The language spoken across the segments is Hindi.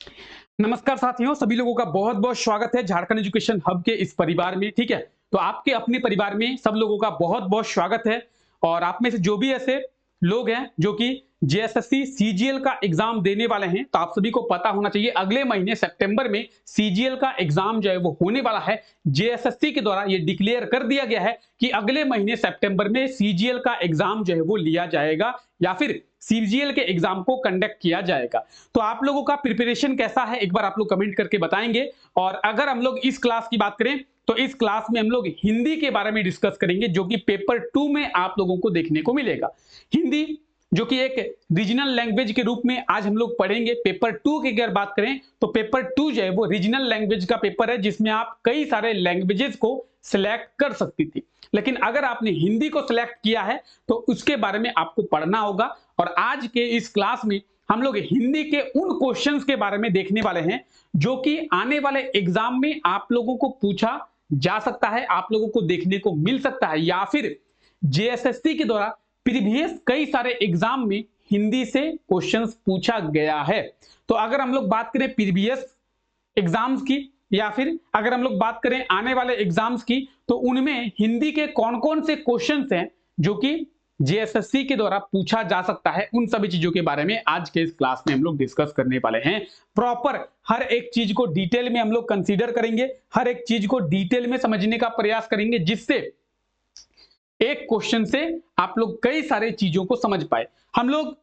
नमस्कार साथियों, सभी लोगों का बहुत बहुत स्वागत है झारखंड एजुकेशन हब के इस परिवार में। ठीक है, तो आपके अपने परिवार में सब लोगों का बहुत बहुत स्वागत है। और आप में से जो भी ऐसे लोग हैं जो कि जेएसएससी सीजीएल का एग्जाम देने वाले हैं, तो आप सभी को पता होना चाहिए अगले महीने सितंबर में सीजीएल का एग्जाम जो है वो होने वाला है। जेएसएससी के द्वारा ये डिक्लेयर कर दिया गया है कि अगले महीने सितंबर में सीजीएल का एग्जाम जो है वो लिया जाएगा या फिर सीजीएल के एग्जाम को कंडक्ट किया जाएगा। तो आप लोगों का प्रिपरेशन कैसा है एक बार आप लोग कमेंट करके बताएंगे। और अगर हम लोग इस क्लास की बात करें तो इस क्लास में हम लोग हिंदी के बारे में डिस्कस करेंगे, जो कि पेपर 2 में आप लोगों को देखने को मिलेगा। हिंदी जो कि एक रीजनल लैंग्वेज के रूप में आज हम लोग पढ़ेंगे। पेपर 2 की अगर बात करें तो पेपर 2 जो है वो रीजनल लैंग्वेज का पेपर है, जिसमें आप कई सारे लैंग्वेजेस को सिलेक्ट कर सकती थी। लेकिन अगर आपने हिंदी को सिलेक्ट किया है तो उसके बारे में आपको पढ़ना होगा। और आज के इस क्लास में हम लोग हिंदी के उन क्वेश्चंस के बारे में देखने वाले हैं जो कि आने वाले एग्जाम में आप लोगों को पूछा जा सकता है, आप लोगों को देखने को मिल सकता है, या फिर जेएसएससी के द्वारा प्रीवियस कई सारे एग्जाम में हिंदी से क्वेश्चंस पूछा गया है। तो अगर हम लोग बात करें प्रीवियस एग्जाम्स की या फिर अगर हम लोग बात करें आने वाले एग्जाम्स की, तो उनमें हिंदी के कौन कौन से क्वेश्चंस हैं जो कि जेएसएससी के द्वारा पूछा जा सकता है, उन सभी चीजों के बारे में आज के इस क्लास में हम लोग डिस्कस करने वाले हैं। प्रॉपर हर एक चीज को डिटेल में हम लोग कंसीडर करेंगे, हर एक चीज को डिटेल में समझने का प्रयास करेंगे, जिससे एक क्वेश्चन से आप लोग कई सारे चीजों को समझ पाए। हम लोग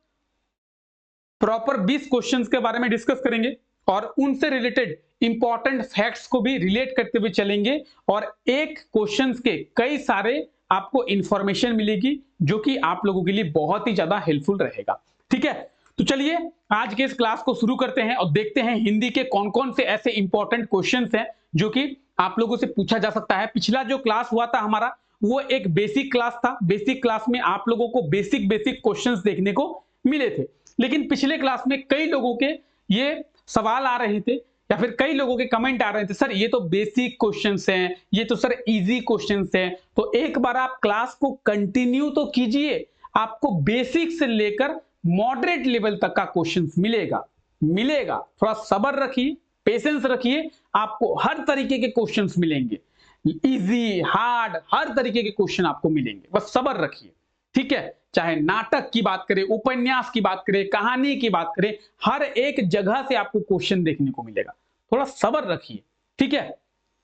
प्रॉपर 20 क्वेश्चंस के बारे में डिस्कस करेंगे और उनसे रिलेटेड इंपॉर्टेंट फैक्ट्स को भी रिलेट करते हुए चलेंगे। और एक क्वेश्चंस के कई सारे आपको इंफॉर्मेशन मिलेगी जो कि आप लोगों के लिए बहुत ही ज्यादा हेल्पफुल रहेगा। ठीक है, तो चलिए आज के इस क्लास को शुरू करते हैं और देखते हैं हिंदी के कौन कौन से ऐसे इंपॉर्टेंट क्वेश्चंस हैं जो कि आप लोगों से पूछा जा सकता है। पिछला जो क्लास हुआ था हमारा वो एक बेसिक क्लास था। बेसिक क्लास में आप लोगों को बेसिक बेसिक क्वेश्चंस देखने को मिले थे, लेकिन पिछले क्लास में कई लोगों के ये सवाल आ रहे थे या फिर कई लोगों के कमेंट आ रहे थे, सर ये तो बेसिक क्वेश्चंस हैं, ये तो सर इजी क्वेश्चंस हैं। तो एक बार आप क्लास को कंटिन्यू तो कीजिए, आपको बेसिक से लेकर मॉडरेट लेवल तक का क्वेश्चंस मिलेगा। थोड़ा सब्र रखिए, पेशेंस रखिए, आपको हर तरीके के क्वेश्चंस मिलेंगे, इजी हार्ड हर तरीके के क्वेश्चन आपको मिलेंगे, बस सब्र रखिए। ठीक है, चाहे नाटक की बात करें, उपन्यास की बात करें, कहानी की बात करें, हर एक जगह से आपको क्वेश्चन देखने को मिलेगा, थोड़ा सब्र रखिए। ठीक है,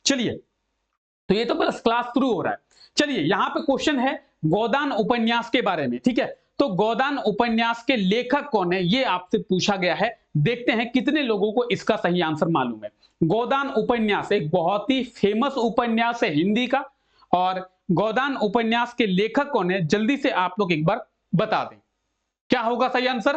चलिए, तो ये तो बस क्लास शुरू हो रहा है। चलिए यहां पे क्वेश्चन है गोदान उपन्यास के बारे में। ठीक है, तो गोदान उपन्यास के लेखक कौन है ये आपसे पूछा गया है। देखते हैं कितने लोगों को इसका सही आंसर मालूम है। गोदान उपन्यास एक बहुत ही फेमस उपन्यास है हिंदी का, और गोदान उपन्यास के लेखक कौन है जल्दी से आप लोग एक बार बता दें, क्या होगा सही आंसर।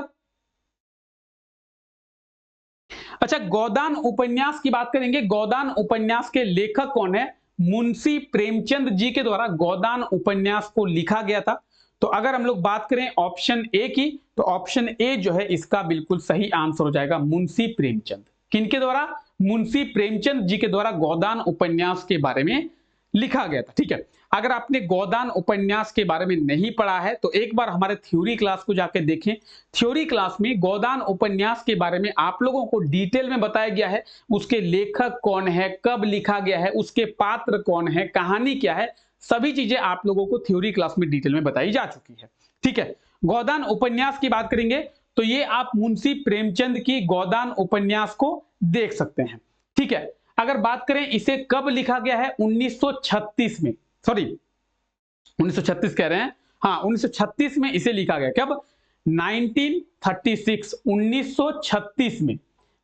अच्छा, गोदान उपन्यास की बात करेंगे, गोदान उपन्यास के लेखक कौन है, मुंशी प्रेमचंद जी के द्वारा गोदान उपन्यास को लिखा गया था। तो अगर हम लोग बात करें ऑप्शन ए की, तो ऑप्शन ए जो है इसका बिल्कुल सही आंसर हो जाएगा, मुंशी प्रेमचंद। किनके द्वारा, मुंशी प्रेमचंद जी के द्वारा गोदान उपन्यास के बारे में लिखा गया था। ठीक है, अगर आपने गोदान उपन्यास के बारे में नहीं पढ़ा है तो एक बार हमारे थ्योरी क्लास को जाकर देखें। थ्योरी क्लास में गोदान उपन्यास के बारे में आप लोगों को डिटेल में बताया गया है, उसके लेखक कौन है, कब लिखा गया है, उसके पात्र कौन है, कहानी क्या है, सभी चीजें आप लोगों को थ्योरी क्लास में डिटेल में बताई जा चुकी है। ठीक है, गोदान उपन्यास की बात करेंगे तो ये आप मुंशी प्रेमचंद की गोदान उपन्यास को देख सकते हैं। ठीक है, अगर बात करें इसे कब लिखा गया है, 1936 में, सॉरी 1936 कह रहे हैं, हाँ 1936 में इसे लिखा गया। कब, 1936 1936 में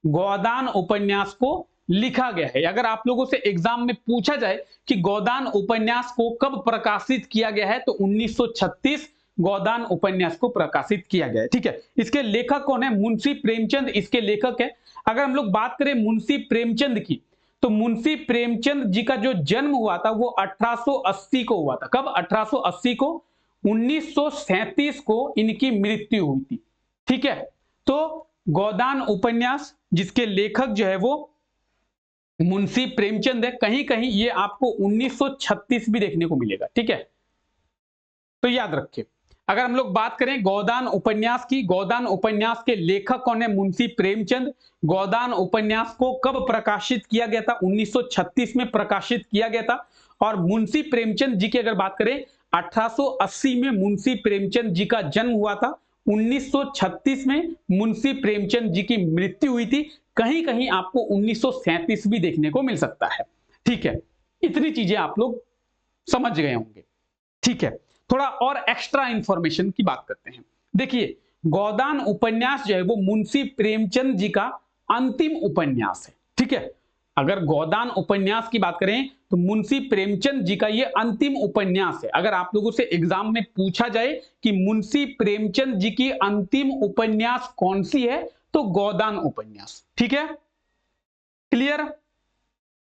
गोदान उपन्यास को लिखा गया है। अगर आप लोगों से एग्जाम में पूछा जाए कि गोदान उपन्यास को कब प्रकाशित किया गया है, तो 1936 गोदान उपन्यास को प्रकाशित किया गया है। ठीक है, इसके लेखक कौन है, मुंशी प्रेमचंद इसके लेखक है। अगर हम लोग बात करें मुंशी प्रेमचंद की, तो मुंशी प्रेमचंद जी का जो जन्म हुआ था वो 1880 को हुआ था। कब, 1880 को। 1937 को इनकी मृत्यु हुई थी। ठीक है, तो गोदान उपन्यास जिसके लेखक जो है वो मुंशी प्रेमचंद है, कहीं कहीं ये आपको 1936 भी देखने को मिलेगा। ठीक है, तो याद रखिए। अगर हम लोग बात करें गोदान उपन्यास की, गोदान उपन्यास के लेखक कौन है? मुंशी प्रेमचंद। गोदान उपन्यास को कब प्रकाशित किया गया था? 1936 में प्रकाशित किया गया था। और मुंशी प्रेमचंद जी की अगर बात करें 1880 में मुंशी प्रेमचंद जी का जन्म हुआ था। 1936 में मुंशी प्रेमचंद जी की मृत्यु हुई थी। कहीं कहीं आपको 1937 भी देखने को मिल सकता है। ठीक है, इतनी चीजें आप लोग समझ गए होंगे। ठीक है, थोड़ा और एक्स्ट्रा इंफॉर्मेशन की बात करते हैं। देखिए, गोदान उपन्यास जो है वो मुंशी प्रेमचंद जी का अंतिम उपन्यास है। ठीक है, अगर गोदान उपन्यास की बात करें तो मुंशी प्रेमचंद जी का ये अंतिम उपन्यास है। अगर आप लोगों से एग्जाम में पूछा जाए कि मुंशी प्रेमचंद जी की अंतिम उपन्यास कौन सी है, तो गोदान उपन्यास। ठीक है, क्लियर?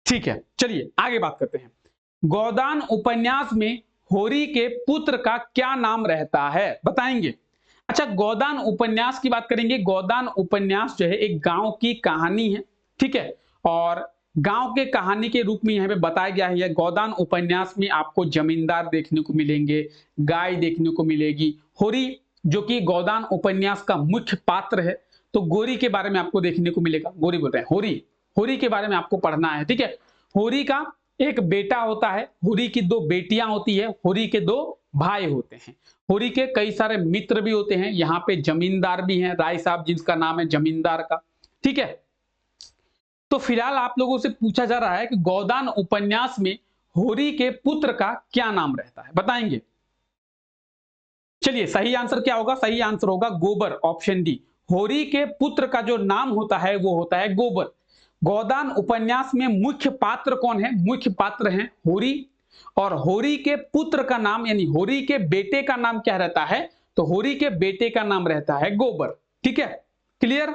ठीक है, चलिए आगे बात करते हैं। गोदान उपन्यास में होरी के पुत्र का क्या नाम रहता है? बताएंगे। अच्छा, गोदान उपन्यास की बात करेंगे। गोदान उपन्यास जो है एक गांव की कहानी है। ठीक है, और गांव के कहानी के रूप में यहां पे बताया गया है। गोदान उपन्यास में आपको जमींदार देखने को मिलेंगे, गाय देखने को मिलेगी। होरी जो कि गोदान उपन्यास का मुख्य पात्र है, तो गोरी के बारे में आपको देखने को मिलेगा। गोरी बोल रहे हैं, होरी, होरी के बारे में आपको पढ़ना है। ठीक है, होरी का एक बेटा होता है, होरी की दो बेटियां होती है, होरी के दो भाई होते हैं। होरी के कई सारे मित्र भी होते हैं। यहाँ पे जमींदार भी हैं, राय साहब जिसका नाम है जमींदार का। ठीक है, तो फिलहाल आप लोगों से पूछा जा रहा है कि गोदान उपन्यास में होरी के पुत्र का क्या नाम रहता है? बताएंगे। चलिए, सही आंसर क्या होगा? सही आंसर होगा गोबर, ऑप्शन डी। होरी के पुत्र का जो नाम होता है वो होता है गोबर। गोदान उपन्यास में मुख्य पात्र कौन है? मुख्य पात्र हैं होरी, और होरी के पुत्र का नाम यानी होरी के बेटे का नाम क्या रहता है? तो होरी के बेटे का नाम रहता है गोबर। ठीक है, क्लियर?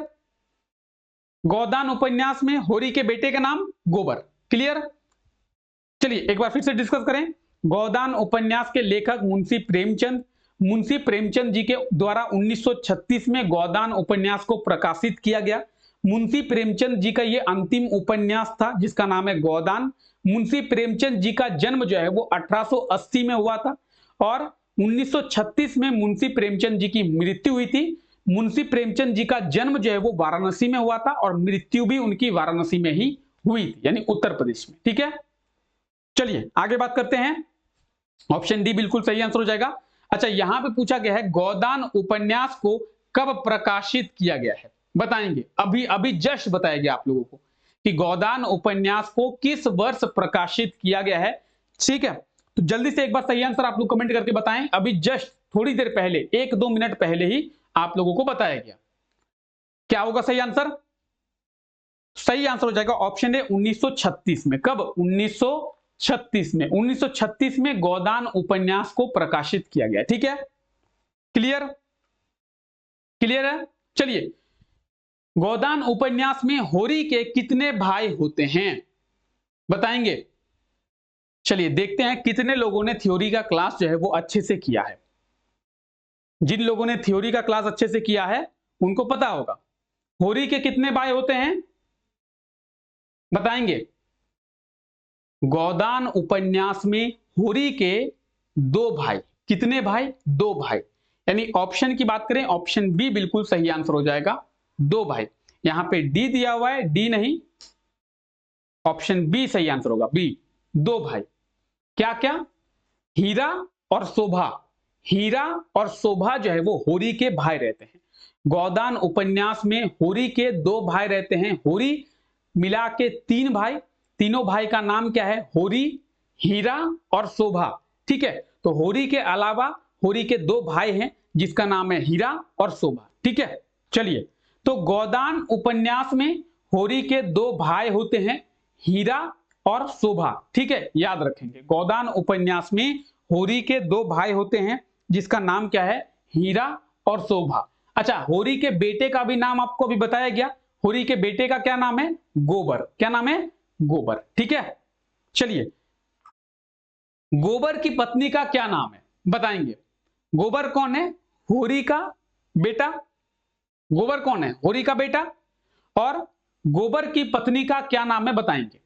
गोदान उपन्यास में होरी के बेटे का नाम गोबर। क्लियर? चलिए एक बार फिर से डिस्कस करें। गोदान उपन्यास के लेखक मुंशी प्रेमचंद। मुंशी प्रेमचंद जी के द्वारा 1936 में गोदान उपन्यास को प्रकाशित किया गया। मुंशी प्रेमचंद जी का यह अंतिम उपन्यास था जिसका नाम है गोदान। मुंशी प्रेमचंद जी का जन्म जो है वो 1880 में हुआ था, और 1936 में मुंशी प्रेमचंद जी की मृत्यु हुई थी। मुंशी प्रेमचंद जी का जन्म जो है वो वाराणसी में हुआ था, और मृत्यु भी उनकी वाराणसी में ही हुई थी, यानी उत्तर प्रदेश में। ठीक है, चलिए आगे बात करते हैं। ऑप्शन डी बिल्कुल सही आंसर हो जाएगा। अच्छा, यहां पे पूछा गया है गोदान उपन्यास को कब प्रकाशित किया गया है? बताएंगे। अभी अभी जस्ट बताया गया आप लोगों को कि गोदान उपन्यास को किस वर्ष प्रकाशित किया गया है। ठीक है, तो जल्दी से एक बार सही आंसर आप लोग कमेंट करके बताएं। अभी जस्ट थोड़ी देर पहले, 1-2 मिनट पहले ही आप लोगों को बताया गया। क्या होगा सही आंसर? सही आंसर हो जाएगा ऑप्शन ए 1936 में। कब? 1936 में। 1936 में गोदान उपन्यास को प्रकाशित किया गया। ठीक है, क्लियर? क्लियर है? चलिए, गोदान उपन्यास में होरी के कितने भाई होते हैं? बताएंगे। चलिए देखते हैं कितने लोगों ने थ्योरी का क्लास जो है वो अच्छे से किया है। जिन लोगों ने थ्योरी का क्लास अच्छे से किया है उनको पता होगा होरी के कितने भाई होते हैं। बताएंगे। गोदान उपन्यास में होरी के 2 भाई। कितने भाई? 2 भाई। यानी ऑप्शन की बात करें, ऑप्शन बी बिल्कुल सही आंसर हो जाएगा, 2 भाई। यहां पे डी दिया हुआ है, डी नहीं, ऑप्शन बी सही आंसर होगा, बी। 2 भाई। क्या क्या? हीरा और शोभा। हीरा और शोभा जो है वो होरी के भाई रहते हैं। गोदान उपन्यास में होरी के 2 भाई रहते हैं। होरी मिला के 3 भाई। तीनों भाई का नाम क्या है? होरी, हीरा और शोभा। ठीक है, तो होरी के अलावा होरी के 2 भाई हैं जिसका नाम है हीरा और शोभा। ठीक है, चलिए, तो गोदान उपन्यास में होरी के 2 भाई होते हैं, हीरा और शोभा। ठीक है, याद रखेंगे। गोदान उपन्यास में होरी के 2 भाई होते हैं जिसका नाम क्या है? हीरा और शोभा। अच्छा, होरी के बेटे का भी नाम आपको अभी बताया गया। होरी के बेटे का क्या नाम है? गोबर। क्या नाम है? गोबर। ठीक है, चलिए, गोबर की पत्नी का क्या नाम है? बताएंगे। गोबर कौन है? होरी का बेटा। गोबर कौन है? होरी का बेटा। और गोबर की पत्नी का क्या नाम है? बताएंगे।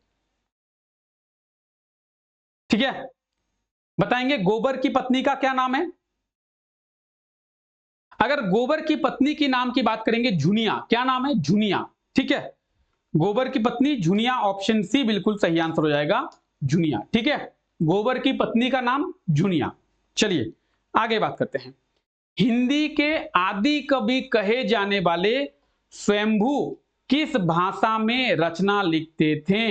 ठीक है, बताएंगे। गोबर की पत्नी का क्या नाम है? अगर गोबर की पत्नी की नाम की बात करेंगे झुनिया, क्या नाम है? झुनिया, ठीक है। गोबर की पत्नी झुनिया, ऑप्शन सी बिल्कुल सही आंसर हो जाएगा, झुनिया, ठीक है। गोबर की पत्नी का नाम झुनिया। चलिए आगे बात करते हैं। हिंदी के आदि कवि कहे जाने वाले स्वयंभू किस भाषा में रचना लिखते थे?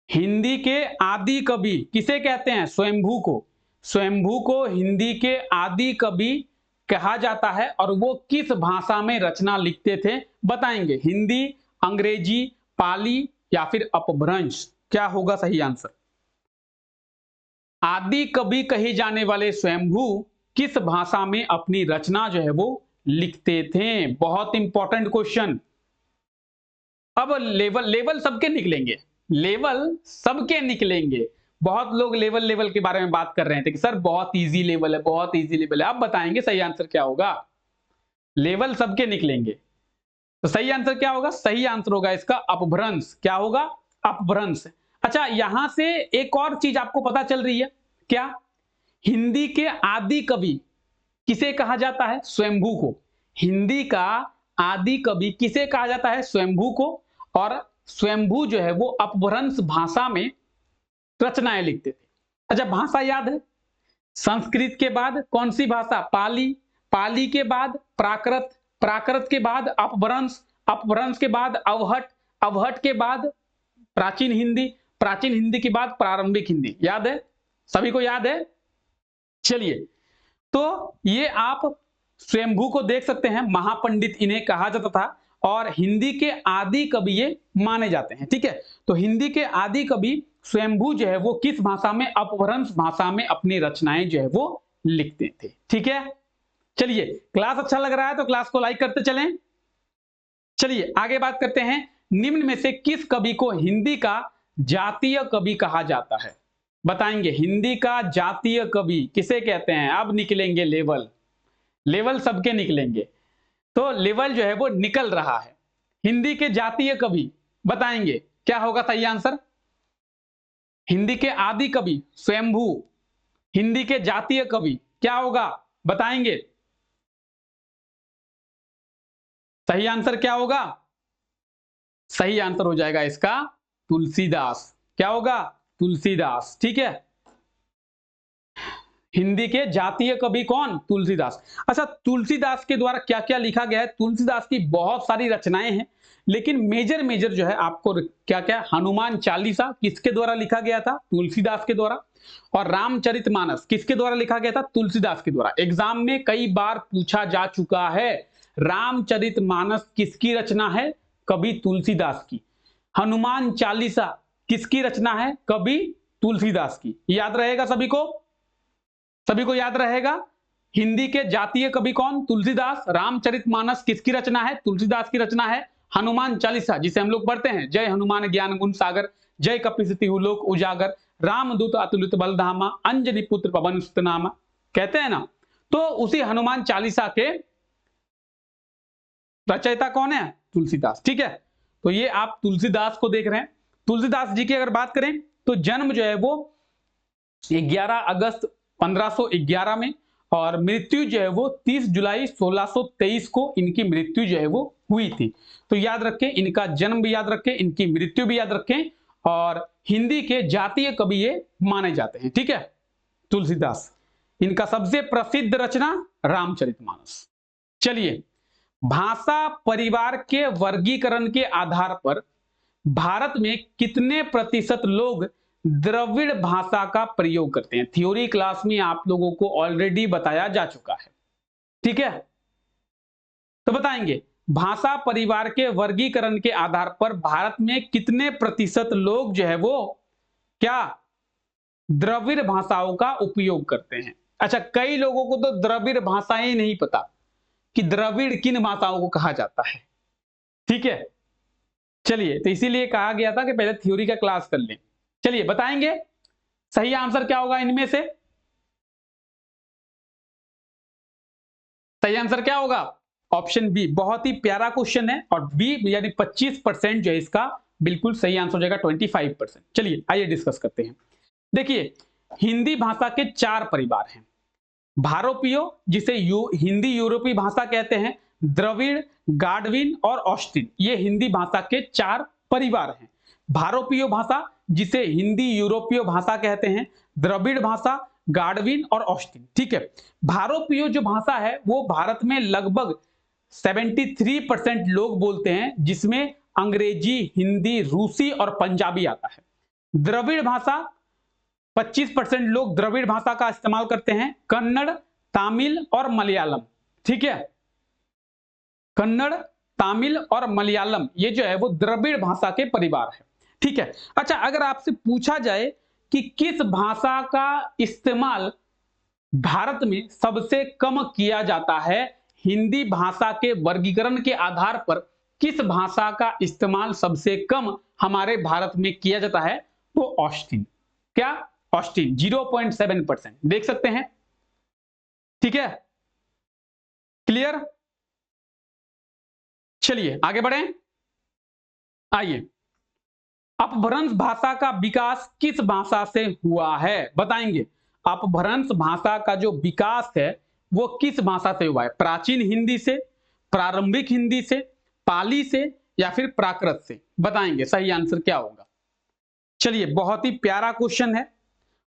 हिंदी के आदि कवि किसे कहते हैं? स्वयंभू को। स्वयंभू को हिंदी के आदि कवि कहा जाता है और वो किस भाषा में रचना लिखते थे बताएंगे। हिंदी, अंग्रेजी, पाली या फिर अपभ्रंश, क्या होगा सही आंसर? आदि कवि कहे जाने वाले स्वयंभू किस भाषा में अपनी रचना जो है वो लिखते थे? बहुत इंपॉर्टेंट क्वेश्चन। अब लेवल लेवल सबके निकलेंगे, लेवल सबके निकलेंगे। बहुत लोग लेवल लेवल के बारे में बात कर रहे थे कि सर बहुत इजी लेवल है, बहुत इजी लेवल है। आप बताएंगे सही आंसर क्या होगा? लेवल सबके निकलेंगे, तो सही आंसर क्या होगा? सही आंसर होगा इसका अपभ्रंश। क्या होगा? अपभ्रंश। अच्छा, यहां से एक और चीज आपको पता चल रही है क्या? हिंदी के आदि कवि किसे कहा जाता है? स्वयंभू को। हिंदी का आदि कवि किसे कहा जाता है? स्वयंभू को। और स्वयंभू जो है वो अपभ्रंश भाषा में रचनाएं लिखते थे। अच्छा, भाषा याद है? संस्कृत के बाद कौन सी भाषा? पाली। पाली के बाद प्राकृत, प्राकृत के बाद अपभ्रंश, अपभ्रंश के बाद अवहट, अवहट के बाद प्राचीन हिंदी, प्राचीन हिंदी के बाद प्रारंभिक हिंदी। याद है? सभी को याद है? चलिए, तो ये आप स्वयंभू को देख सकते हैं, महापंडित इन्हें कहा जाता था और हिंदी के आदि कवि ये माने जाते हैं, ठीक है। तो हिंदी के आदि कवि स्वयंभू जो है वो किस भाषा में? अपभ्रंश भाषा में अपनी रचनाएं जो है वो लिखते थे, ठीक है। चलिए, क्लास अच्छा लग रहा है तो क्लास को लाइक करते चलें। चलिए आगे बात करते हैं। निम्न में से किस कवि को हिंदी का जातीय कवि कहा जाता है? बताएंगे। हिंदी का जातीय कवि किसे कहते हैं? अब निकलेंगे लेवल, लेवल सबके निकलेंगे। तो लेवल जो है वो निकल रहा है। हिंदी के जातीय कवि बताएंगे क्या होगा सही आंसर? हिंदी के आदि कवि स्वयंभू, हिंदी के जातीय कवि क्या होगा बताएंगे? सही आंसर क्या होगा? सही आंसर हो जाएगा इसका तुलसीदास। क्या होगा? तुलसीदास, ठीक है। हिंदी के जातीय कवि कौन? तुलसीदास। अच्छा, तुलसीदास के द्वारा क्या क्या लिखा गया है? तुलसीदास की बहुत सारी रचनाएं हैं, लेकिन मेजर मेजर जो है आपको क्या क्या? हनुमान चालीसा किसके द्वारा लिखा गया था? तुलसीदास के द्वारा। और रामचरितमानस किसके द्वारा लिखा गया था? तुलसीदास के द्वारा। एग्जाम में कई बार पूछा जा चुका है, रामचरितमानस किसकी रचना है? कवि तुलसीदास की। हनुमान चालीसा किसकी रचना है? कवि तुलसीदास की। याद रहेगा सभी को? सभी को याद रहेगा? हिंदी के जातीय कवि कौन? तुलसीदास। रामचरितमानस किसकी रचना है? तुलसीदास की रचना है। हनुमान चालीसा जिसे हम लोग पढ़ते हैं, जय हनुमान ज्ञान गुण सागर, जय कपीसति लोक उजागर, रामदूत अतुलित बलधामा, अंजनी पुत्र पवन सुत नामा, कहते हैं ना। तो उसी हनुमान चालीसा के रचयिता कौन है? तुलसीदास, ठीक है। तो ये आप तुलसीदास को देख रहे हैं। तुलसीदास जी की अगर बात करें तो जन्म जो है वो 11 अगस्त 1511 में और मृत्यु जो है वो 30 जुलाई 1623 को इनकी मृत्यु जो है वो हुई थी। तो याद रखें, इनका जन्म भी याद रखें, इनकी मृत्यु भी याद रखें। और हिंदी के जातीय कवि ये माने जाते हैं, ठीक है, तुलसीदास। इनका सबसे प्रसिद्ध रचना रामचरितमानस। चलिए, भाषा परिवार के वर्गीकरण के आधार पर भारत में कितने प्रतिशत लोग द्रविड़ भाषा का प्रयोग करते हैं? थ्योरी क्लास में आप लोगों को ऑलरेडी बताया जा चुका है, ठीक है। तो बताएंगे, भाषा परिवार के वर्गीकरण के आधार पर भारत में कितने प्रतिशत लोग जो है वो क्या द्रविड़ भाषाओं का उपयोग करते हैं? अच्छा, कई लोगों को तो द्रविड़ भाषाएं नहीं पता कि द्रविड़ किन भाषाओं को कहा जाता है, ठीक है। चलिए, तो इसीलिए कहा गया था कि पहले थ्योरी का क्लास कर लें। चलिए बताएंगे सही आंसर क्या होगा इनमें से? सही आंसर क्या होगा? Option B. बहुत ही प्यारा क्वेश्चन है और बी यानी 25% जो है इसका बिल्कुल सही आंसर हो जाएगा, 25%। चलिए आइए डिस्कस करते हैं। देखिए, हिंदी भाषा के 4 परिवार हैं। भारोपियो जिसे हिंदी यूरोपीय भाषा कहते हैं, द्रविड़, गाडविन और ऑस्टिन, ये हिंदी भाषा के 4 परिवार हैं। भारोपियो भाषा जिसे हिंदी यूरोपीय भाषा कहते हैं, द्रविड़ भाषा, गाडविन और ऑस्टिन। ठीक है, भारोपियो जो भाषा है वो भारत में लगभग 73% लोग बोलते हैं, जिसमें अंग्रेजी, हिंदी, रूसी और पंजाबी आता है। द्रविड़ भाषा 25% लोग द्रविड़ भाषा का इस्तेमाल करते हैं, कन्नड़, तमिल और मलयालम। ठीक है, कन्नड़, तमिल और मलयालम ये जो है वो द्रविड़ भाषा के परिवार है। ठीक है, अच्छा अगर आपसे पूछा जाए कि किस भाषा का इस्तेमाल भारत में सबसे कम किया जाता है, हिंदी भाषा के वर्गीकरण के आधार पर किस भाषा का इस्तेमाल सबसे कम हमारे भारत में किया जाता है, तो ऑस्टिन। क्या? ऑस्टिन 0.7% देख सकते हैं। ठीक है, क्लियर? चलिए आगे बढ़ें। आइए, अपभ्रंश भाषा का विकास किस भाषा से हुआ है, बताएंगे। अपभ्रंश भाषा का जो विकास है वो किस भाषा से हुआ है? प्राचीन हिंदी से, प्रारंभिक हिंदी से, पाली से या फिर प्राकृत से? बताएंगे सही आंसर क्या होगा। चलिए, बहुत ही प्यारा क्वेश्चन है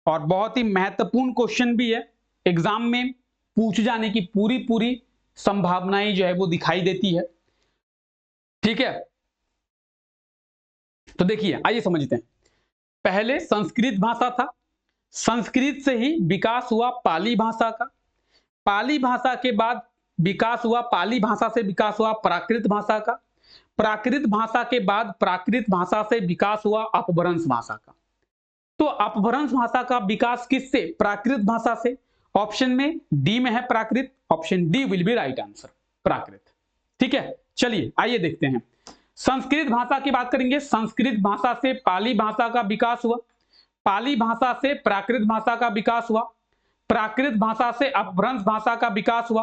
और बहुत ही महत्वपूर्ण क्वेश्चन भी है। एग्जाम में पूछ जाने की पूरी संभावनाएं जो है वो दिखाई देती है। ठीक है, तो देखिए आइए समझते हैं। पहले संस्कृत भाषा था, संस्कृत से ही विकास हुआ पाली भाषा का, पाली भाषा के बाद विकास हुआ, पाली भाषा से विकास हुआ प्राकृत भाषा का, प्राकृत भाषा के बाद प्राकृत भाषा से विकास हुआ अपभ्रंश भाषा का। तो अपभ्रंश भाषा का विकास किससे? प्राकृत भाषा से। ऑप्शन में डी में है Prakrit, option D will be right answer, Prakrit. ठीक है, चलिए आइए देखते हैं। संस्कृत भाषा की बात करेंगे। संस्कृत भाषा से पाली भाषा का विकास हुआ, पाली भाषा से प्राकृत भाषा का विकास हुआ, प्राकृत भाषा से अपभ्रंश भाषा का विकास हुआ,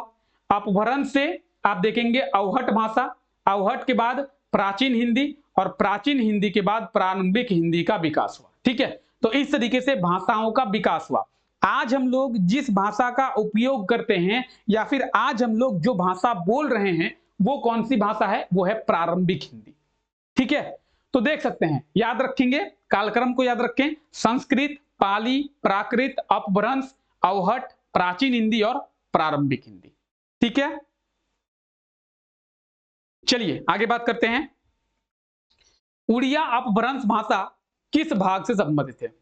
अपभ्रंश से आप देखेंगे अवहट भाषा, अवहट के बाद प्राचीन हिंदी और प्राचीन हिंदी के बाद प्रारंभिक हिंदी का विकास हुआ। ठीक है, तो इस तरीके से भाषाओं का विकास हुआ। आज हम लोग जिस भाषा का उपयोग करते हैं या फिर आज हम लोग जो भाषा बोल रहे हैं वो कौन सी भाषा है? वो है प्रारंभिक हिंदी। ठीक है, तो देख सकते हैं, याद रखेंगे, कालक्रम को याद रखें। संस्कृत, पाली, प्राकृत, अपभ्रंश, अवहट, प्राचीन हिंदी और प्रारंभिक हिंदी। ठीक है, चलिए आगे बात करते हैं। उड़िया अपभ्रंश भाषा किस भाग से संबंधित है?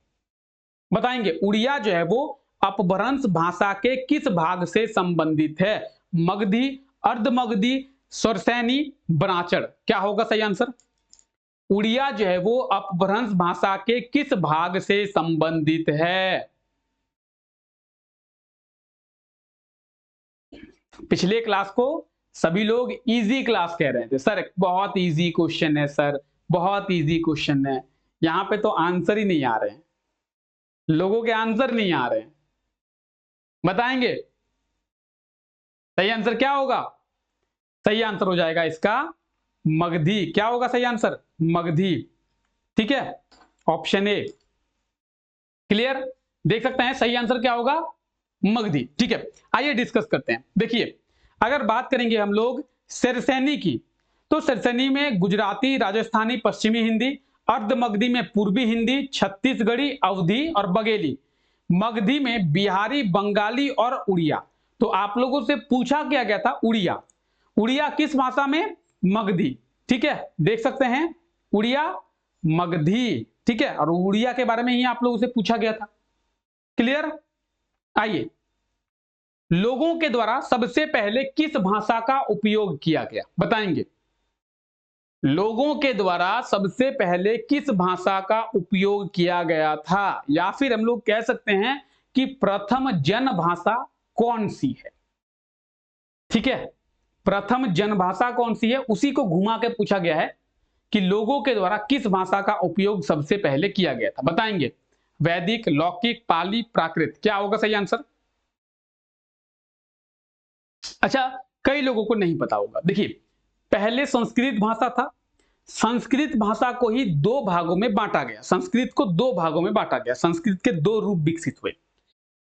बताएंगे। उड़िया जो है वो अपभ्रंश भाषा के किस भाग से संबंधित है? मगधी, अर्धमगधी, स्वरसैनी, बनाचड़? क्या होगा सही आंसर? उड़िया जो है वो अपभ्रंश भाषा के किस भाग से संबंधित है? पिछले क्लास को सभी लोग इजी क्लास कह रहे थे, सर बहुत इजी क्वेश्चन है, सर बहुत इजी क्वेश्चन है। यहां पे तो आंसर ही नहीं आ रहे हैं, लोगों के आंसर नहीं आ रहे हैं। बताएंगे सही आंसर क्या होगा? सही आंसर हो जाएगा इसका मगधी। क्या होगा सही आंसर? मगधी। ठीक है, ऑप्शन ए। क्लियर? देख सकते हैं सही आंसर क्या होगा? मगधी। ठीक है, आइए डिस्कस करते हैं। देखिए, अगर बात करेंगे हम लोग सिरसैनी की, तो सिरसैनी में गुजराती, राजस्थानी, पश्चिमी हिंदी, अर्धमगधी में पूर्वी हिंदी, छत्तीसगढ़ी, अवधी और बघेली, मगधी में बिहारी, बंगाली और उड़िया। तो आप लोगों से पूछा क्या गया था? उड़िया। उड़िया किस भाषा में? मगधी। ठीक है, देख सकते हैं उड़िया, मगधी। ठीक है, और उड़िया के बारे में ही आप लोगों से पूछा गया था। क्लियर? आइए, लोगों के द्वारा सबसे पहले किस भाषा का उपयोग किया गया? बताएंगे। लोगों के द्वारा सबसे पहले किस भाषा का उपयोग किया गया था, या फिर हम लोग कह सकते हैं कि प्रथम जन भाषा कौन सी है? ठीक है, प्रथम जन भाषा कौन सी है, उसी को घुमा के पूछा गया है कि लोगों के द्वारा किस भाषा का उपयोग सबसे पहले किया गया था। बताएंगे। वैदिक, लौकिक, पाली, प्राकृत? क्या होगा सही आंसर? अच्छा, कई लोगों को नहीं पता होगा। देखिए, पहले संस्कृत भाषा था, संस्कृत भाषा को ही 2 भागों में बांटा गया। संस्कृत को 2 भागों में बांटा गया। संस्कृत के 2 रूप विकसित हुए।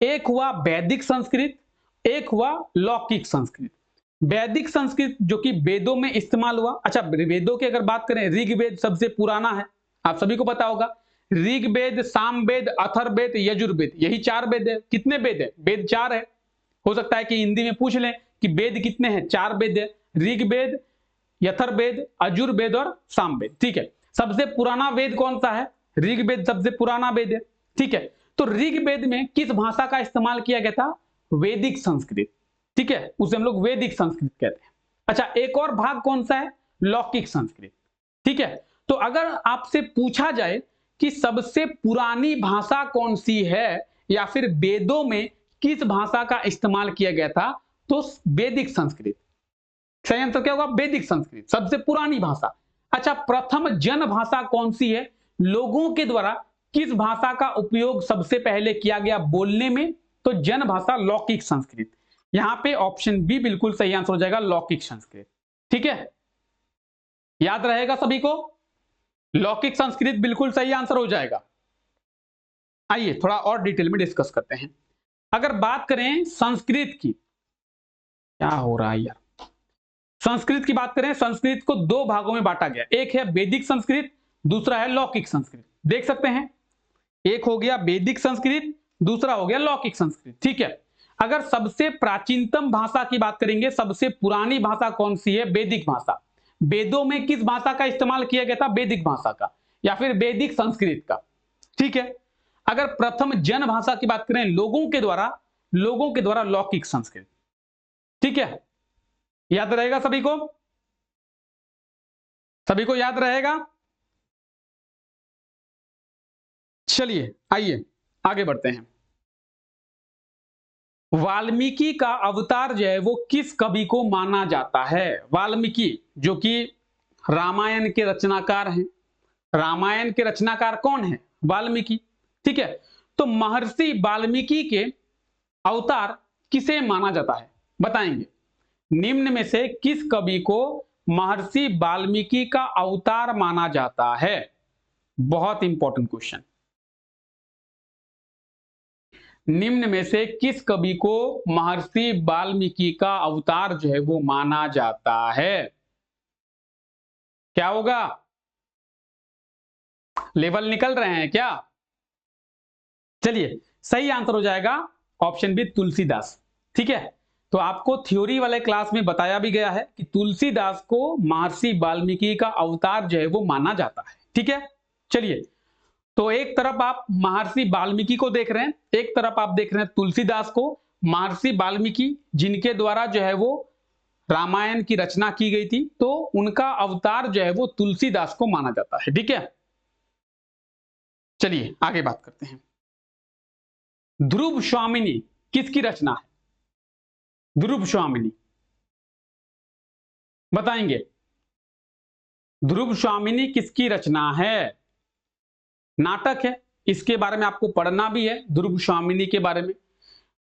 एक हुआ वैदिक संस्कृत एक हुआ लौकिक संस्कृत। वैदिक संस्कृत जो कि वेदों में इस्तेमाल हुआ। अच्छा, वेदों की अगर बात करें, ऋग्वेद सबसे पुराना है, आप सभी को पता होगा। ऋग्वेद, सामवेद, अथर्ववेद, यजुर्वेद, यही 4 वेद है। कितने वेद है? वेद 4 है। हो सकता है कि हिंदी में पूछ लें कि वेद कितने हैं? 4 वेद है, ऋग्वेद, यथर्ववेद, यजुर्वेद और सामवेद। ठीक है, सबसे पुराना वेद कौन सा है? ऋग्वेद सबसे पुराना वेद है। ठीक है, तो ऋग्वेद में किस भाषा का इस्तेमाल किया गया था? वैदिक संस्कृत। ठीक है, उसे हम लोग वैदिक संस्कृत कहते हैं। अच्छा, एक और भाग कौन सा है? लौकिक संस्कृत। ठीक है, तो अगर आपसे पूछा जाए कि सबसे पुरानी भाषा कौन सी है या फिर वेदों में किस भाषा का इस्तेमाल किया गया था, तो वैदिक संस्कृत। सही आंसर क्या होगा? वैदिक संस्कृत, सबसे पुरानी भाषा। अच्छा, प्रथम जन भाषा कौन सी है? लोगों के द्वारा किस भाषा का उपयोग सबसे पहले किया गया बोलने में? तो जन भाषा लौकिक संस्कृत। यहां पे ऑप्शन बी बिल्कुल सही आंसर हो जाएगा, लौकिक संस्कृत। ठीक है, याद रहेगा सभी को, लौकिक संस्कृत बिल्कुल सही आंसर हो जाएगा। आइए थोड़ा और डिटेल में डिस्कस करते हैं। अगर बात करें संस्कृत की, क्या हो रहा है यार, संस्कृत की बात करें, संस्कृत को 2 भागों में बांटा गया। एक है वैदिक संस्कृत, दूसरा है लौकिक संस्कृत। देख सकते हैं, एक हो गया वैदिक संस्कृत, दूसरा हो गया लौकिक संस्कृत। ठीक है, अगर सबसे प्राचीनतम भाषा की बात करेंगे, सबसे पुरानी भाषा कौन सी है? वैदिक भाषा। वेदों में किस भाषा का इस्तेमाल किया गया था? वैदिक भाषा का या फिर वैदिक संस्कृत का। ठीक है, अगर प्रथम जन भाषा की बात करें लोगों के द्वारा लौकिक संस्कृत। ठीक है, याद रहेगा सभी को? सभी को याद रहेगा? चलिए आइए आगे बढ़ते हैं। वाल्मीकि का अवतार जो है वो किस कवि को माना जाता है? वाल्मीकि जो कि रामायण के रचनाकार हैं। रामायण के रचनाकार कौन है? वाल्मीकि। ठीक है, तो महर्षि वाल्मीकि के अवतार किसे माना जाता है? बताएंगे। निम्न में से किस कवि को महर्षि वाल्मीकि का अवतार माना जाता है? बहुत इंपॉर्टेंट क्वेश्चन। निम्न में से किस कवि को महर्षि वाल्मीकि का अवतार जो है वो माना जाता है? क्या होगा? लेवल निकल रहे हैं क्या? चलिए, सही आंसर हो जाएगा ऑप्शन बी, तुलसीदास। ठीक है, तो आपको थ्योरी वाले क्लास में बताया भी गया है कि तुलसीदास को महर्षि वाल्मीकि का अवतार जो है वो माना जाता है। ठीक है, चलिए, तो एक तरफ आप महर्षि वाल्मीकि को देख रहे हैं, एक तरफ आप देख रहे हैं तुलसीदास को। महर्षि वाल्मीकि जिनके द्वारा जो है वो रामायण की रचना की गई थी, तो उनका अवतार जो है वो तुलसीदास को माना जाता है। ठीक है, चलिए आगे बात करते हैं। ध्रुव स्वामिनी किसकी रचना है? ध्रुव स्वामिनी बताएंगे। ध्रुव स्वामिनी किसकी रचना है? नाटक है, इसके बारे में आपको पढ़ना भी है, ध्रुव स्वामिनी के बारे में।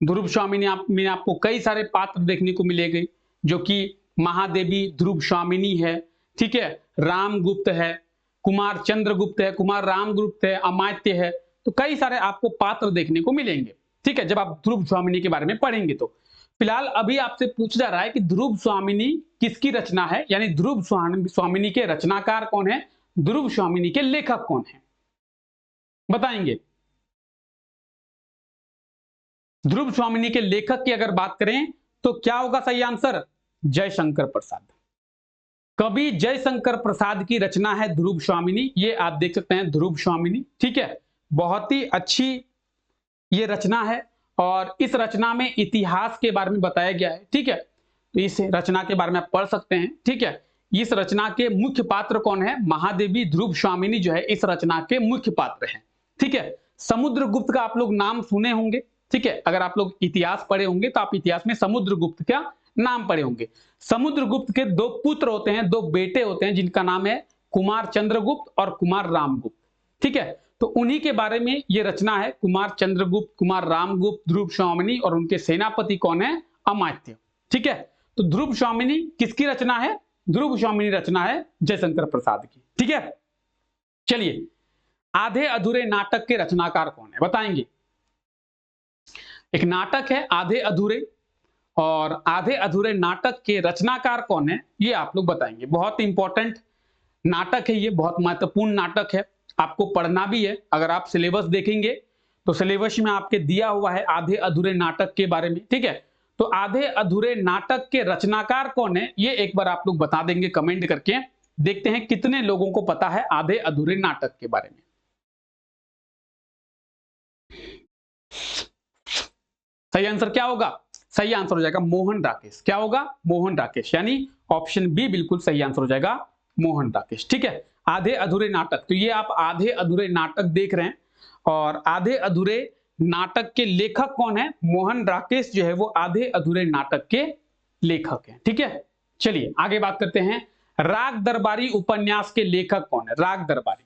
ध्रुव स्वामिनी में आपको कई सारे पात्र देखने को मिलेंगे, जो कि महादेवी ध्रुव स्वामिनी है। ठीक है, रामगुप्त है, कुमार चंद्रगुप्त है, कुमार रामगुप्त है, अमात्य है, तो कई सारे आपको पात्र देखने को मिलेंगे। ठीक है, जब आप ध्रुव स्वामिनी के बारे में पढ़ेंगे तो। फिलहाल अभी आपसे पूछा जा रहा है कि ध्रुव स्वामिनी किसकी रचना है, यानी ध्रुव स्वामिनी के रचनाकार कौन है, ध्रुव स्वामिनी के लेखक कौन है, बताएंगे। ध्रुव स्वामिनी के लेखक की अगर बात करें तो क्या होगा सही आंसर? जयशंकर प्रसाद। कवि जयशंकर प्रसाद की रचना है ध्रुव स्वामिनी। ये आप देख सकते हैं ध्रुव स्वामिनी। ठीक है, बहुत ही अच्छी ये रचना है और इस रचना में इतिहास के बारे में बताया गया है। ठीक है, तो इस रचना के बारे में आप पढ़ सकते हैं। ठीक है, इस रचना के मुख्य पात्र कौन है? महादेवी ध्रुव स्वामिनी जो है इस रचना के मुख्य पात्र हैं। ठीक है, समुद्रगुप्त का आप लोग नाम सुने होंगे। ठीक है, अगर आप लोग इतिहास पढ़े होंगे तो आप इतिहास में समुद्रगुप्त का नाम पढ़े होंगे। समुद्रगुप्त के 2 पुत्र होते हैं, 2 बेटे होते हैं, जिनका नाम है कुमार चंद्रगुप्त और कुमार रामगुप्त। ठीक है, तो उन्हीं के बारे में ये रचना है, कुमार चंद्रगुप्त, कुमार रामगुप्त, ध्रुव स्वामिनी, और उनके सेनापति कौन है? अमात्य। ठीक है, तो ध्रुव स्वामिनी किसकी रचना है? ध्रुव स्वामिनी रचना है जयशंकर प्रसाद की। ठीक है, चलिए, आधे अधूरे नाटक के रचनाकार कौन है, बताएंगे। एक नाटक है आधे अधूरे, और आधे अधूरे नाटक के रचनाकार कौन है, ये आप लोग बताएंगे। बहुत इंपॉर्टेंट नाटक है ये, बहुत महत्वपूर्ण नाटक है, आपको पढ़ना भी है। अगर आप सिलेबस देखेंगे तो सिलेबस में आपके दिया हुआ है आधे अधूरे नाटक के बारे में, ठीक है। तो आधे अधूरे नाटक के रचनाकार कौन है, ये एक बार आप लोग बता देंगे कमेंट करके। देखते हैं कितने लोगों को पता है आधे अधूरे नाटक के बारे में। सही आंसर क्या होगा? सही आंसर हो जाएगा मोहन राकेश। क्या होगा? मोहन राकेश, यानी ऑप्शन बी बिल्कुल सही आंसर हो जाएगा, मोहन राकेश। ठीक है, आधे अधूरे नाटक, तो ये आप आधे अधूरे नाटक देख रहे हैं और आधे अधूरे नाटक के लेखक कौन है? मोहन राकेश जो है वो आधे अधूरे नाटक के लेखक हैं। ठीक है, चलिए आगे बात करते हैं। राग दरबारी उपन्यास के लेखक कौन है? राग दरबारी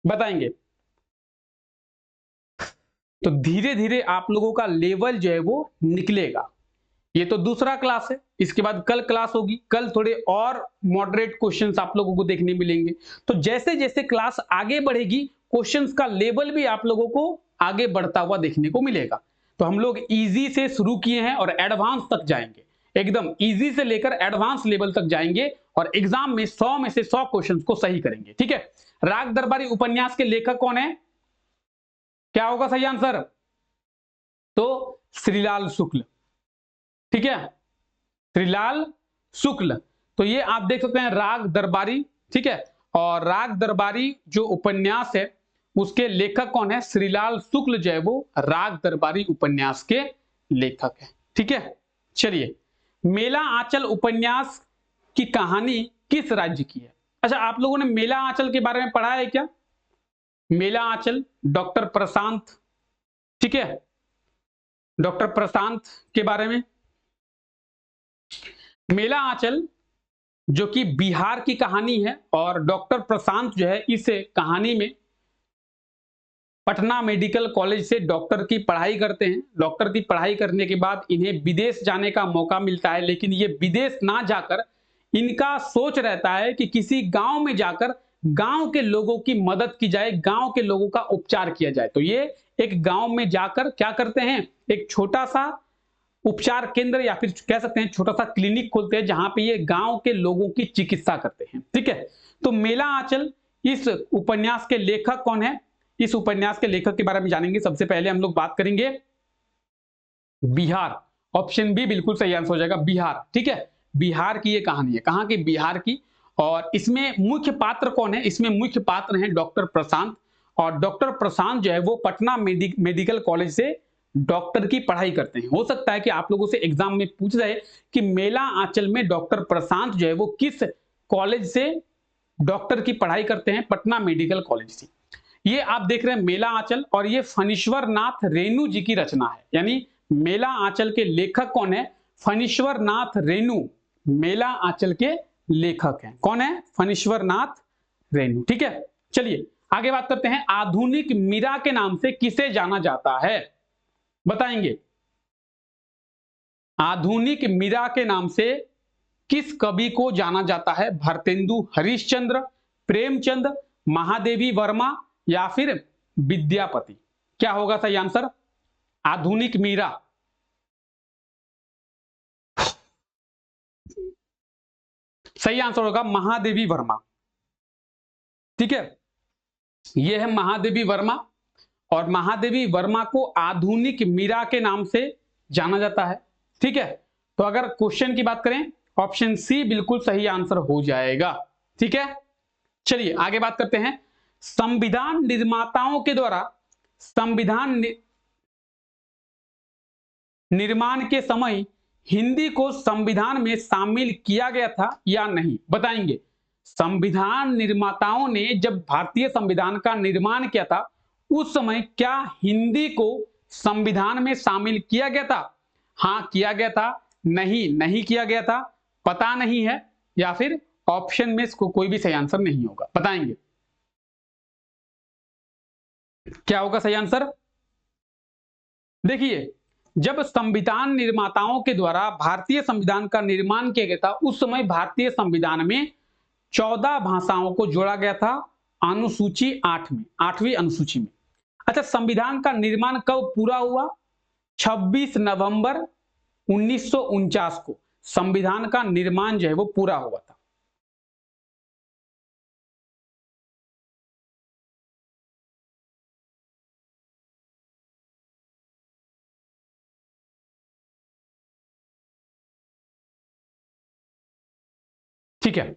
बताएंगे। तो धीरे धीरे आप लोगों का लेवल जो है वो निकलेगा। ये तो दूसरा क्लास है, इसके बाद कल क्लास होगी, कल थोड़े और मॉडरेट क्वेश्चंस आप लोगों को देखने मिलेंगे। तो जैसे जैसे क्लास आगे बढ़ेगी क्वेश्चंस का लेवल भी आप लोगों को आगे बढ़ता हुआ देखने को मिलेगा। तो हम लोग इजी से शुरू किए हैं और एडवांस तक जाएंगे, एकदम इजी से लेकर एडवांस लेवल तक जाएंगे और एग्जाम में 100 में से 100 क्वेश्चन को सही करेंगे। ठीक है, राग दरबारी उपन्यास के लेखक कौन है? क्या होगा सही आंसर? तो श्रीलाल शुक्ल। ठीक है, श्रीलाल शुक्ल। तो ये आप देख सकते हैं राग दरबारी। ठीक है, और राग दरबारी जो उपन्यास है उसके लेखक कौन है? श्रीलाल शुक्ल जो है वो राग दरबारी उपन्यास के लेखक है। ठीक है, चलिए, मेला आंचल उपन्यास की कहानी किस राज्य की है? अच्छा, आप लोगों ने मेला आंचल के बारे में पढ़ा है क्या? मेला आंचल, डॉक्टर प्रशांत। ठीक है, डॉक्टर प्रशांत के बारे में। मेला आंचल जो कि बिहार की कहानी है और डॉक्टर प्रशांत जो है इस कहानी में पटना मेडिकल कॉलेज से डॉक्टर की पढ़ाई करते हैं। डॉक्टर की पढ़ाई करने के बाद इन्हें विदेश जाने का मौका मिलता है, लेकिन ये विदेश ना जाकर इनका सोच रहता है कि किसी गांव में जाकर गांव के लोगों की मदद की जाए, गांव के लोगों का उपचार किया जाए। तो ये एक गांव में जाकर क्या करते हैं? एक छोटा सा उपचार केंद्र या फिर कह सकते हैं छोटा सा क्लिनिक खोलते हैं जहां पे ये गांव के लोगों की चिकित्सा करते हैं। ठीक है, तो मेला आंचल इस उपन्यास के लेखक कौन है? इस उपन्यास के लेखक के बारे में जानेंगे। सबसे पहले हम लोग बात करेंगे बिहार। ऑप्शन बी बिल्कुल सही आंसर हो जाएगा, बिहार। ठीक है, बिहार की ये कहानी है। कहां की? बिहार की। और इसमें मुख्य पात्र कौन है? इसमें मुख्य पात्र हैं डॉक्टर प्रशांत। और डॉक्टर प्रशांत जो है वो पटना मेडिकल कॉलेज से डॉक्टर की पढ़ाई करते हैं। हो सकता है कि आप लोगों से एग्जाम में पूछ जाए कि मेला आंचल में डॉक्टर प्रशांत जो है वो किस कॉलेज से डॉक्टर की पढ़ाई करते हैं? पटना मेडिकल कॉलेज से। ये आप देख रहे हैं मेला आंचल, और ये फणीश्वर नाथ रेणु जी की रचना है। यानी मेला आंचल के लेखक कौन है? फणीश्वर नाथ रेणु मेला आंचल के लेखक हैं। कौन है? फणीश्वर नाथ रेणु। ठीक है, चलिए आगे बात करते हैं। आधुनिक मीरा के नाम से किसे जाना जाता है? बताएंगे। आधुनिक मीरा के नाम से किस कवि को जाना जाता है? भारतेंदु हरिश्चंद्र, प्रेमचंद, महादेवी वर्मा या फिर विद्यापति? क्या होगा सही आंसर? आधुनिक मीरा। सही आंसर होगा महादेवी वर्मा। ठीक है, यह है महादेवी वर्मा, और महादेवी वर्मा को आधुनिक मीरा के नाम से जाना जाता है। ठीक है, तो अगर क्वेश्चन की बात करें ऑप्शन सी बिल्कुल सही आंसर हो जाएगा। ठीक है, चलिए आगे बात करते हैं। संविधान निर्माताओं के द्वारा संविधान निर्माण के समय हिंदी को संविधान में शामिल किया गया था या नहीं? बताएंगे। संविधान निर्माताओं ने जब भारतीय संविधान का निर्माण किया था उस समय क्या हिंदी को संविधान में शामिल किया गया था? हां किया गया था, नहीं नहीं किया गया था, पता नहीं है, या फिर ऑप्शन में इसको कोई भी सही आंसर नहीं होगा। बताएंगे क्या होगा सही आंसर? देखिए, जब संविधान निर्माताओं के द्वारा भारतीय संविधान का निर्माण किया गया था उस समय भारतीय संविधान में 14 भाषाओं को जोड़ा गया था अनुसूची 8 में, 8वीं अनुसूची में। अच्छा, संविधान का निर्माण कब पूरा हुआ? 26 नवंबर 1949 को संविधान का निर्माण जो है वो पूरा हुआ था? ठीक है,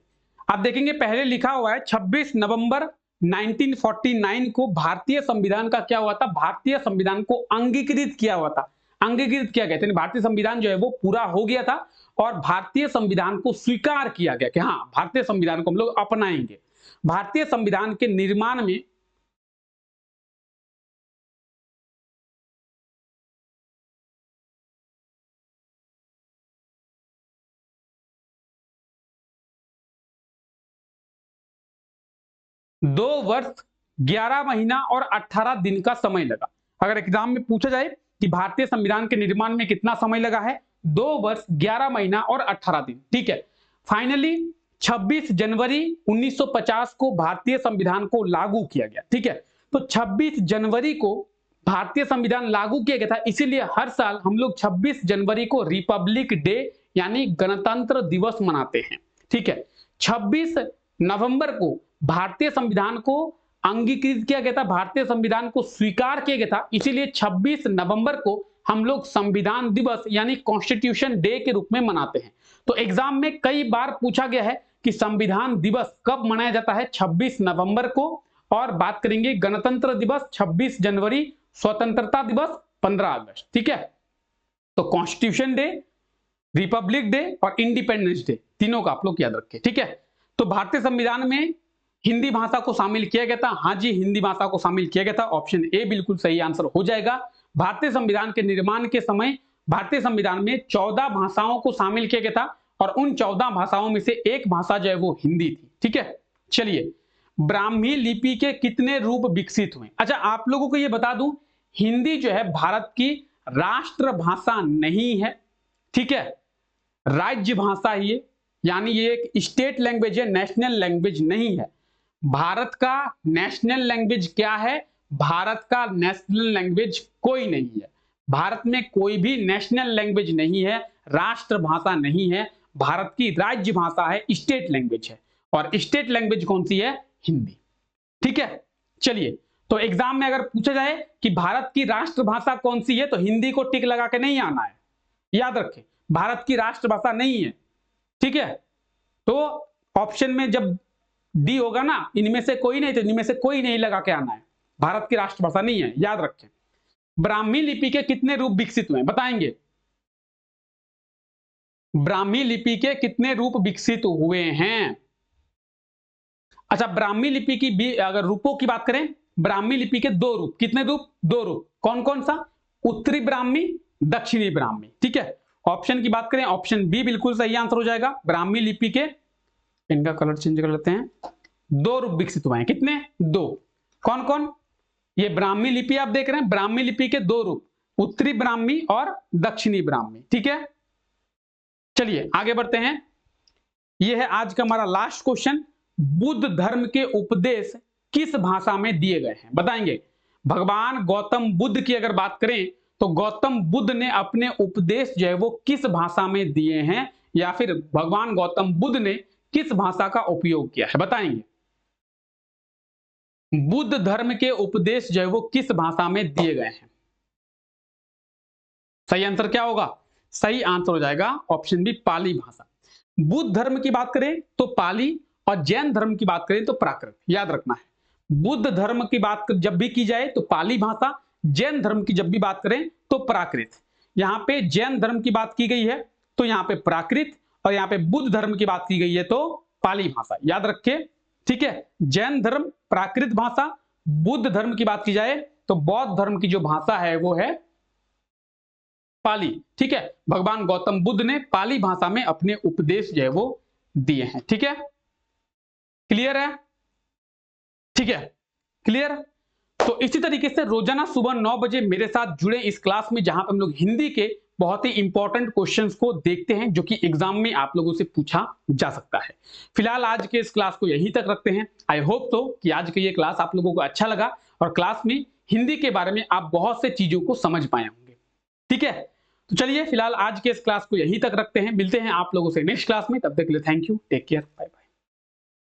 आप देखेंगे पहले लिखा हुआ है 26 नवंबर 1949 को भारतीय संविधान का क्या हुआ था? भारतीय संविधान को अंगीकृत किया हुआ था। अंगीकृत किया गया था, भारतीय संविधान जो है वो पूरा हो गया था और भारतीय संविधान को स्वीकार किया गया कि हाँ, भारतीय संविधान को हम लोग अपनाएंगे। भारतीय संविधान के निर्माण में 2 वर्ष 11 महीना और 18 दिन का समय लगा। अगर एग्जाम में पूछा जाए कि भारतीय संविधान के निर्माण में कितना समय लगा है, 2 वर्ष 11 महीना और 18 दिन। ठीक है, फाइनली 26 जनवरी 1950 को भारतीय संविधान को लागू किया गया। ठीक है, तो 26 जनवरी को भारतीय संविधान लागू किया गया था, इसीलिए हर साल हम लोग 26 जनवरी को रिपब्लिक डे यानी गणतंत्र दिवस मनाते हैं। ठीक है, 26 नवंबर को भारतीय संविधान को अंगीकृत किया गया था, भारतीय संविधान को स्वीकार किया गया था, इसीलिए 26 नवंबर को हम लोग संविधान दिवस यानी कॉन्स्टिट्यूशन डे के रूप में मनाते हैं। तो एग्जाम में कई बार पूछा गया है कि संविधान दिवस कब मनाया जाता है? 26 नवंबर को। और बात करेंगे गणतंत्र दिवस 26 जनवरी, स्वतंत्रता दिवस 15 अगस्त। ठीक है, तो कॉन्स्टिट्यूशन डे, रिपब्लिक डे और इंडिपेंडेंस डे तीनों का आप लोग याद रखें। ठीक है, तो भारतीय संविधान में हिंदी भाषा को शामिल किया गया था। हाँ जी, हिंदी भाषा को शामिल किया गया था, ऑप्शन ए बिल्कुल सही आंसर हो जाएगा। भारतीय संविधान के निर्माण के समय भारतीय संविधान में 14 भाषाओं को शामिल किया गया था और उन 14 भाषाओं में से एक भाषा जो है वो हिंदी थी। ठीक है, चलिए, ब्राह्मी लिपि के कितने रूप विकसित हुए? अच्छा, आप लोगों को यह बता दूं, हिंदी जो है भारत की राष्ट्रभाषा नहीं है। ठीक है, राज्य भाषा ही है, यानी ये एक स्टेट लैंग्वेज है, नेशनल लैंग्वेज नहीं है। भारत का नेशनल लैंग्वेज क्या है? भारत का नेशनल लैंग्वेज कोई नहीं है। भारत में कोई भी नेशनल लैंग्वेज नहीं है, राष्ट्रभाषा नहीं है। भारत की राज्य भाषा है, स्टेट लैंग्वेज है। और स्टेट लैंग्वेज कौन सी है? हिंदी। ठीक है, चलिए, तो एग्जाम में अगर पूछा जाए कि भारत की राष्ट्रभाषा कौन सी है, तो हिंदी को टिक लगा के नहीं आना है, याद रखें, भारत की राष्ट्रभाषा नहीं है। ठीक है, तो ऑप्शन में जब डी होगा ना, इनमें से कोई नहीं, तो इनमें से कोई नहीं लगा के आना है, भारत की राष्ट्रभाषा नहीं है, याद रखें। ब्राह्मी लिपि के कितने रूप विकसित हुए बताएंगे? ब्राह्मी लिपि के कितने रूप विकसित हुए हैं? अच्छा, ब्राह्मी लिपि की भी अगर रूपों की बात करें, ब्राह्मी लिपि के 2 रूप। कितने रूप? 2 रूप। कौन कौन सा? उत्तरी ब्राह्मी, दक्षिणी ब्राह्मी। ठीक है, ऑप्शन की बात करें, ऑप्शन बी बिल्कुल सही आंसर हो जाएगा। ब्राह्मी लिपि के, इनका कलर चेंज कर लेते हैं, 2 रूप विकसित हुए हैं। कितने? 2। कौन कौन? ये ब्राह्मी लिपि आप देख रहे हैं, ब्राह्मी लिपि के 2 रूप, उत्तरी ब्राह्मी और दक्षिणी ब्राह्मी। ठीक है, चलिए आगे बढ़ते हैं। यह है आज का हमारा लास्ट क्वेश्चन। बुद्ध धर्म के उपदेश किस भाषा में दिए गए हैं बताएंगे? भगवान गौतम बुद्ध की अगर बात करें तो गौतम बुद्ध ने अपने उपदेश जो है वो किस भाषा में दिए हैं, या फिर भगवान गौतम बुद्ध ने किस भाषा का उपयोग किया है बताएंगे? बुद्ध धर्म के उपदेश जो है वो किस भाषा में दिए गए हैं? सही आंसर क्या होगा? सही आंसर हो जाएगा ऑप्शन बी, पाली भाषा। बुद्ध धर्म की बात करें तो पाली, और जैन धर्म की बात करें तो प्राकृत, याद रखना है। बुद्ध धर्म की बात जब भी की जाए तो पाली भाषा, जैन धर्म की जब भी बात करें तो प्राकृत। यहां पे जैन धर्म की बात की गई है तो यहां पे प्राकृत, और यहां पे बुद्ध धर्म की बात की गई है तो पाली भाषा, याद रखिए। ठीक है, जैन धर्म प्राकृत भाषा, बुद्ध धर्म की बात की जाए तो बौद्ध धर्म की जो भाषा है वो है पाली। ठीक है, भगवान गौतम बुद्ध ने पाली भाषा में अपने उपदेश जो है वो दिए हैं। ठीक है, क्लियर है? ठीक है, क्लियर। तो इसी तरीके से रोजाना सुबह 9 बजे मेरे साथ जुड़े इस क्लास में, जहां पर हम लोग हिंदी के बहुत ही इंपॉर्टेंट क्वेश्चंस को देखते हैं जो कि एग्जाम में आप लोगों से पूछा जा सकता है। फिलहाल आज के इस क्लास को यहीं तक रखते हैं। आई होप तो कि आज का ये क्लास आप लोगों को अच्छा लगा और क्लास में हिंदी के बारे में आप बहुत से चीजों को समझ पाए होंगे। ठीक है, तो चलिए फिलहाल आज के इस क्लास को यहीं तक रखते हैं, मिलते हैं आप लोगों से नेक्स्ट क्लास में, तब तक के लिए thank you, take care, bye bye.